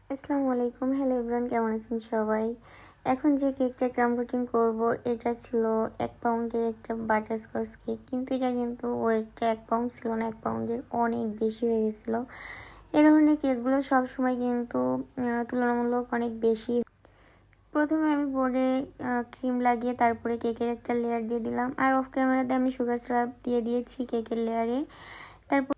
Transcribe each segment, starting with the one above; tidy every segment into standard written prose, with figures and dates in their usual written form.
আসসালামু আলাইকুম। Hello everyone, কেমন আছেন সবাই? এখন যে কেকটা ক্রাম কোটিং করব, এটা ছিল 1 পাউন্ডের একটা বাটারস্কচ কেক। কিন্তু এটা কিন্তু ওয়েটটা 1 পাউন্ড ছিল না, 1 পাউন্ডের অনেক বেশি হয়ে গেছিল। এই ধরনের কেকগুলো সবসময় কিন্তু তুলনামূলক অনেক বেশি। প্রথমে আমি বোর্ডে ক্রিম লাগিয়ে তারপরে কেকের একটা লেয়ার দিয়ে দিলাম, আর অফ ক্যামেরাতে আমি সুগার সিরাপ দিয়ে দিয়েছি কেকের লেয়ারে। তারপর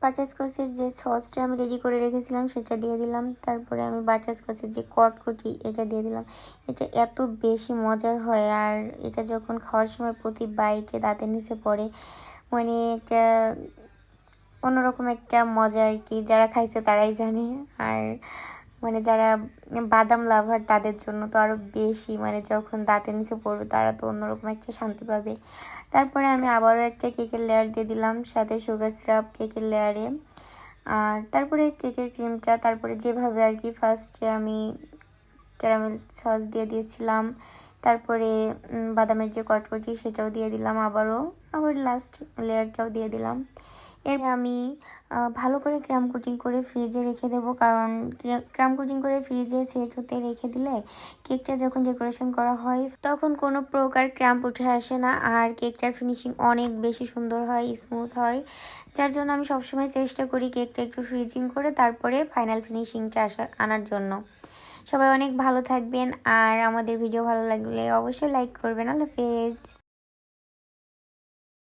বাটারস্কচের যে সসটা আমি রেডি করে রেখেছিলাম সেটা দিয়ে দিলাম। তারপরে আমি বাটারস্কচের যে কটকটি এটা দিয়ে দিলাম। এটা এত বেশি মজার হয়, আর এটা যখন খাওয়ার সময় প্রতি বাইটে দাঁতের নিচে পড়ে, মানে একটা অন্যরকম একটা মজা আর কি। যারা খাইছে তারাই জানে। আর মানে যারা বাদাম লাভার তাদের জন্য তো আরও বেশি, মানে যখন দাঁতের নিচে পড়বে তারা তো অন্যরকম একটা শান্তি পাবে। তারপরে আমি আবারও একটা কেকের লেয়ার দিয়ে দিলাম, সাথে সুগার সিরাপ কেকের লেয়ারে। আর তারপরে কেকের ক্রিমটা তারপরে যেভাবে আর কি ফার্স্টে আমি ক্যারামেল সস দিয়ে দিয়েছিলাম, তারপরে বাদামের যে কটকটি সেটাও দিয়ে দিলাম, আবার লাস্ট লেয়ারটাও দিয়ে দিলাম। এর আমি ভালো করে ক্রাম কোটিং করে ফ্রিজে রেখে দেবো, কারণ ক্রাম কোটিং করে ফ্রিজে সেট হতে রেখে দিলে কেকটা যখন ডেকোরেশন করা হয় তখন কোনো প্রকার ক্র্যাম্প উঠে আসে না, আর কেকটার ফিনিশিং অনেক বেশি সুন্দর হয়, স্মুথ হয়। যার জন্য আমি সবসময় চেষ্টা করি কেকটা একটু ফ্রিজিং করে তারপরে ফাইনাল ফিনিশিংটা আনার জন্য। সবাই অনেক ভালো থাকবেন, আর আমাদের ভিডিও ভালো লাগলে অবশ্যই লাইক করবেন। আল্লাহ হাফেজ।